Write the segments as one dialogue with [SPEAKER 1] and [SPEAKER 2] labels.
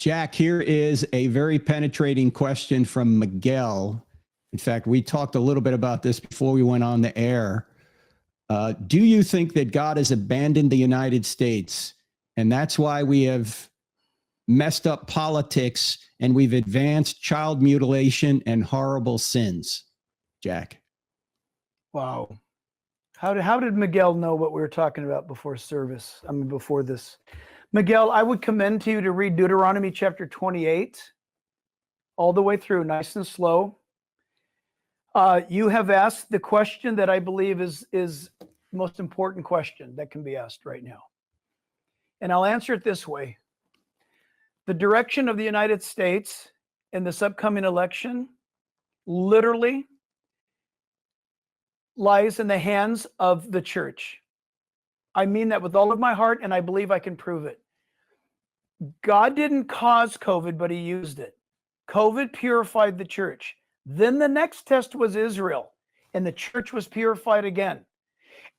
[SPEAKER 1] Jack, here is a very penetrating question from Miguel. In fact, we talked a little bit about this before we went on the air. Do you think that God has abandoned the United States, and that's why we have messed up politics and we've advanced child mutilation and horrible sins? Jack.
[SPEAKER 2] Wow. How did Miguel know what we were talking about before service? I mean, before this. Miguel, I would commend to you to read Deuteronomy chapter 28 all the way through, nice and slow. You have asked the question that I believe is the most important question that can be asked right now. And I'll answer it this way. The direction of the United States in this upcoming election literally lies in the hands of the church. I mean that with all of my heart, and I believe I can prove it. God didn't cause COVID, but he used it. COVID purified the church. Then the next test was Israel, and the church was purified again.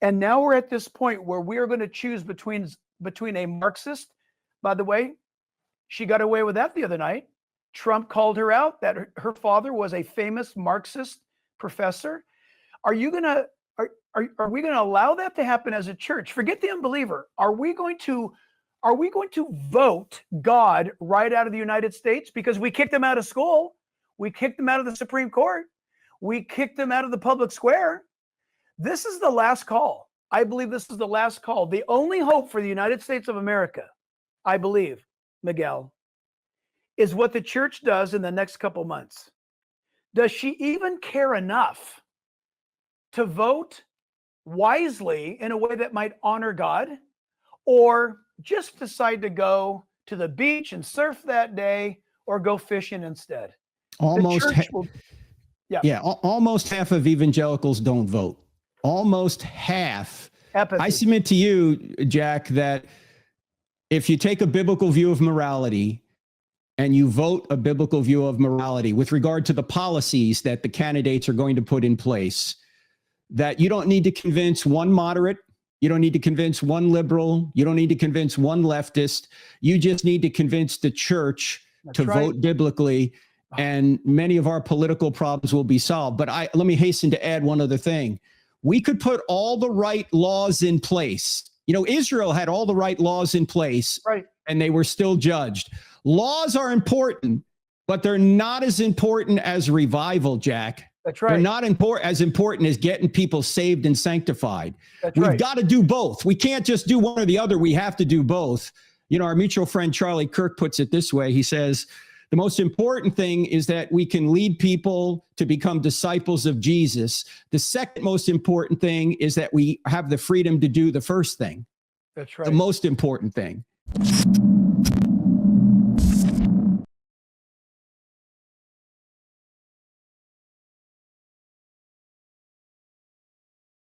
[SPEAKER 2] And now we're at this point where we are going to choose between a Marxist. By the way, she got away with that the other night. Trump called her out that her father was a famous Marxist professor. Are we going to allow that to happen as a church? Forget the unbeliever. Are we going to vote God right out of the United States because we kicked him out of school? We kicked him out of the Supreme Court. We kicked him out of the public square. This is the last call. I believe this is the last call. The only hope for the United States of America, I believe, Miguel, is what the church does in the next couple months. Does she even care enough to vote wisely in a way that might honor God, or just decide to go to the beach and surf that day or go fishing instead?
[SPEAKER 1] Almost half of evangelicals don't vote. Almost half.
[SPEAKER 2] Apathy.
[SPEAKER 1] I submit to you, Jack, that if you take a biblical view of morality and you vote a biblical view of morality with regard to the policies that the candidates are going to put in place, that you don't need to convince one moderate, you don't need to convince one liberal, you don't need to convince one leftist, you just need to convince the church to vote biblically, and many of our political problems will be solved. But let me hasten to add one other thing. We could put all the right laws in place. You know, Israel had all the right laws in place, right, and they were still judged. Laws are important, but they're not as important as revival, Jack.
[SPEAKER 2] That's right.
[SPEAKER 1] They're not as important as getting people saved and sanctified. We've got to do both. We can't just do one or the other. We have to do both. You know, our mutual friend Charlie Kirk puts it this way. He says, the most important thing is that we can lead people to become disciples of Jesus. The second most important thing is that we have the freedom to do the first thing.
[SPEAKER 2] That's right.
[SPEAKER 1] The most important thing.